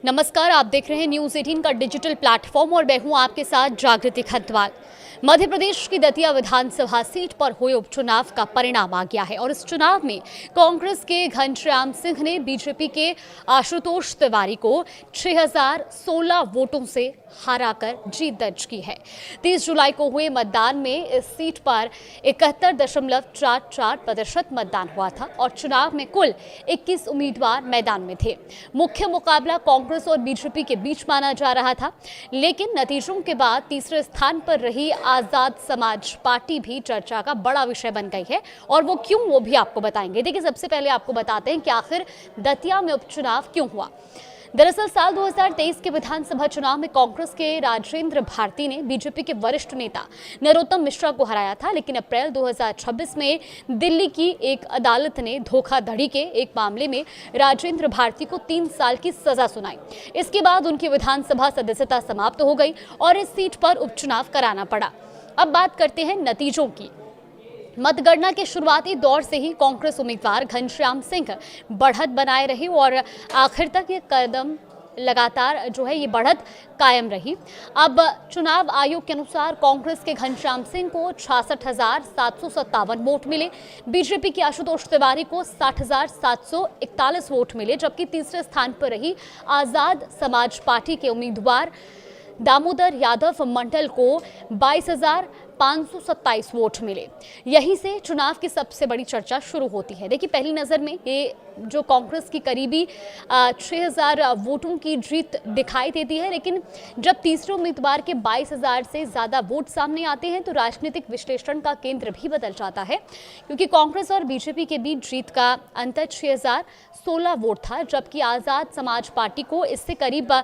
नमस्कार, आप देख रहे हैं न्यूज 18 का डिजिटल प्लेटफॉर्म और मैं हूं आपके साथ जागृति खंतवाल। मध्य प्रदेश की दतिया विधानसभा सीट पर हुए उपचुनाव का परिणाम आ गया है और इस चुनाव में कांग्रेस के घनश्याम सिंह ने बीजेपी के आशुतोष तिवारी को 6016 वोटों से हराकर जीत दर्ज की है। 30 जुलाई को हुए मतदान में इस सीट पर 71.44% मतदान हुआ था और चुनाव में कुल 21 उम्मीदवार मैदान में थे। मुख्य मुकाबला कांग्रेस और बीजेपी के बीच माना जा रहा था, लेकिन नतीजों के बाद तीसरे स्थान पर रही आजाद समाज पार्टी भी चर्चा का बड़ा विषय बन गई है और वो क्यों, वो भी आपको बताएंगे। देखिए, सबसे पहले आपको बताते हैं कि आखिर दतिया में उपचुनाव क्यों हुआ। दरअसल साल 2023 के विधानसभा चुनाव में कांग्रेस के राजेंद्र भारती ने बीजेपी के वरिष्ठ नेता नरोत्तम मिश्रा को हराया था, लेकिन अप्रैल 2026 में दिल्ली की एक अदालत ने धोखाधड़ी के एक मामले में राजेंद्र भारती को 3 साल की सजा सुनाई। इसके बाद उनकी विधानसभा सदस्यता समाप्त हो गई और इस सीट पर उपचुनाव कराना पड़ा। अब बात करते हैं नतीजों की। मतगणना के शुरुआती दौर से ही कांग्रेस उम्मीदवार घनश्याम सिंह बढ़त बनाए रहे और आखिर तक ये कदम लगातार ये बढ़त कायम रही। अब चुनाव आयोग के अनुसार कांग्रेस के घनश्याम सिंह को 66,757 वोट मिले, बीजेपी के आशुतोष तिवारी को 60,741 वोट मिले, जबकि तीसरे स्थान पर रही आजाद समाज पार्टी के उम्मीदवार दामोदर यादव मंडल को 22,527 वोट मिले। यहीं से चुनाव की सबसे बड़ी चर्चा शुरू होती है। देखिए, पहली नज़र में ये जो कांग्रेस की करीबी 6000 वोटों की जीत दिखाई देती है, लेकिन जब तीसरे उम्मीदवार के 22,000 से ज़्यादा वोट सामने आते हैं तो राजनीतिक विश्लेषण का केंद्र भी बदल जाता है, क्योंकि कांग्रेस और बीजेपी के बीच जीत का अंतर 6016 वोट था, जबकि आज़ाद समाज पार्टी को इससे करीब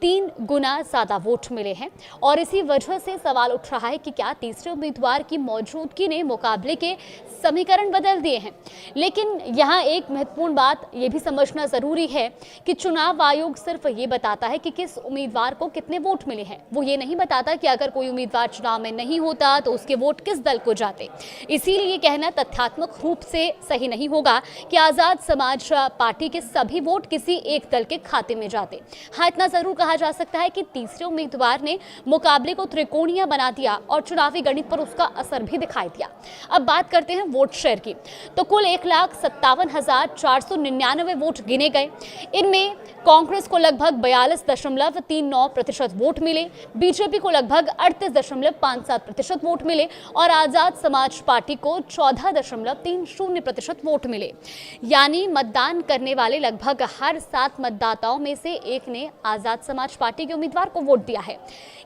3 गुना ज़्यादा वोट मिले हैं। और इसी वजह से सवाल उठ रहा है कि क्या तीसरे उम्मीदवार की मौजूदगी ने मुकाबले के समीकरण बदल दिए हैं। लेकिन यहाँ एक महत्वपूर्ण बात ये भी समझना जरूरी है कि चुनाव आयोग सिर्फ ये बताता है कि किस उम्मीदवार को कितने वोट मिले हैं, वो ये नहीं बताता कि अगर कोई उम्मीदवार चुनाव में नहीं होता तो उसके वोट किस दल को जाते। इसीलिए कहना तथ्यात्मक रूप से सही नहीं होगा कि आजाद समाज पार्टी के सभी वोट किसी एक दल के खाते में जाते। हाँ, इतना जरूर कहा जा सकता है कि तीसरे उम्मीदवार ने मुकाबले को त्रिकोणीय बना दिया और चुनावी गणित पर उसका असर भी दिखाई दिया। अब बात करते हैं वोट शेयर की, तो कुल 1,57,499 वोट गिने गए। इनमें कांग्रेस को लगभग 42.39% वोट मिले, बीजेपी को लगभग 38.57% वोट मिले और आजाद समाज पार्टी को 14.30% वोट मिले। यानी मतदान करने वाले लगभग हर 7 मतदाताओं में से एक ने आजाद समाज पार्टी के उम्मीदवार को वोट दिया है।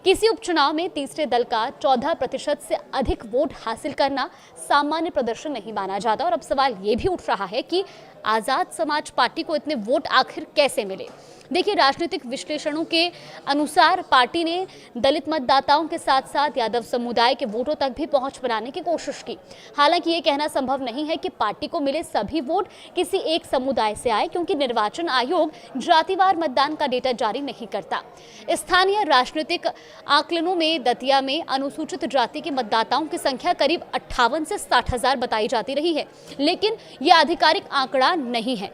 किसी उपचुनाव में तीसरे दल का 14% से अधिक वोट हासिल करना सामान्य प्रदर्शन नहीं माना जाता। और अब सवाल ये भी उठ रहा है कि आजाद समाज पार्टी को इतने वोट आखिर कैसे मिले। देखिए, राजनीतिक विश्लेषणों के अनुसार पार्टी ने दलित मतदाताओं के साथ साथ यादव समुदाय के वोटों तक भी पहुंच बनाने की कोशिश की। हालांकि ये कहना संभव नहीं है कि पार्टी को मिले सभी वोट किसी एक समुदाय से आए, क्योंकि निर्वाचन आयोग जातिवार मतदान का डेटा जारी नहीं करता। स्थानीय राजनीतिक आकलनों में दतिया में अनुसूचित जाति के मतदाताओं की संख्या करीब 58 से 60,000 बताई जाती रही है, लेकिन यह आधिकारिक आंकड़ा नहीं है।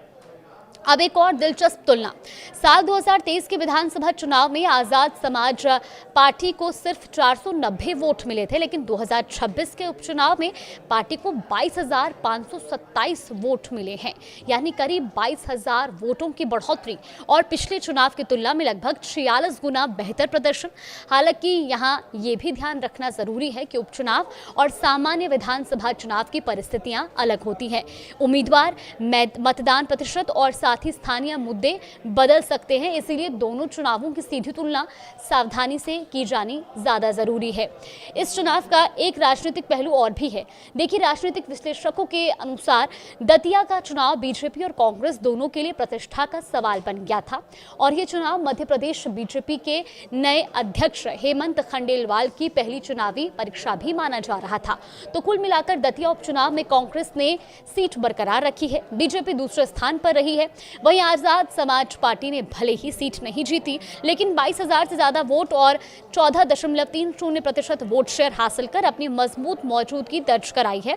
अब एक और दिलचस्प तुलना, साल 2023 के विधानसभा चुनाव में आजाद समाज पार्टी को सिर्फ 490 वोट मिले थे, लेकिन 2026 के उपचुनाव में पार्टी को 22,527 वोट मिले हैं, यानी करीब 22,000 वोटों की बढ़ोतरी और पिछले चुनाव की तुलना में लगभग 46 गुना बेहतर प्रदर्शन। हालांकि यहाँ ये भी ध्यान रखना जरूरी है कि उपचुनाव और सामान्य विधानसभा चुनाव की परिस्थितियां अलग होती हैं। उम्मीदवार, मतदान प्रतिशत और साथ ही स्थानीय मुद्दे बदल सकते हैं, इसीलिए दोनों चुनावों की सीधी तुलना सावधानी से की जानी ज्यादा जरूरी है। इस चुनाव का एक राजनीतिक पहलू और भी है। देखिए, राजनीतिक विश्लेषकों के अनुसार दतिया का चुनाव बीजेपी और कांग्रेस दोनों के लिए प्रतिष्ठा का सवाल बन गया था और ये चुनाव मध्य प्रदेश बीजेपी के नए अध्यक्ष हेमंत खंडेलवाल की पहली चुनावी परीक्षा भी माना जा रहा था। तो कुल मिलाकर दतिया उपचुनाव में कांग्रेस ने सीट बरकरार रखी है, बीजेपी दूसरे स्थान पर रही है वहीं आजाद समाज पार्टी ने भले ही सीट नहीं जीती, लेकिन 22,000 से ज्यादा वोट और 14.30% वोट शेयर हासिल कर अपनी मजबूत मौजूदगी दर्ज कराई है।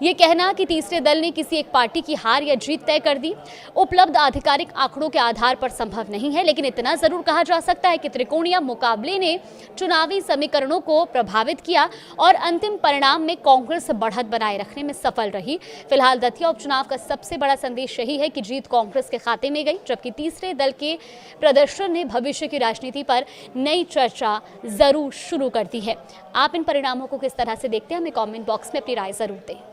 ये कहना कि तीसरे दल ने किसी एक पार्टी की हार या जीत तय कर दी, उपलब्ध आधिकारिक आंकड़ों के आधार पर संभव नहीं है, लेकिन इतना जरूर कहा जा सकता है कि त्रिकोणीय मुकाबले ने चुनावी समीकरणों को प्रभावित किया और अंतिम परिणाम में कांग्रेस बढ़त बनाए रखने में सफल रही। फिलहाल दतिया उपचुनाव का सबसे बड़ा संदेश यही है कि जीत कांग्रेस के खाते में गई, जबकि तीसरे दल के प्रदर्शन ने भविष्य की राजनीति पर नई चर्चा जरूर शुरू कर दी है। आप इन परिणामों को किस तरह से देखते हैं, हमें कमेंट बॉक्स में अपनी राय जरूर दें।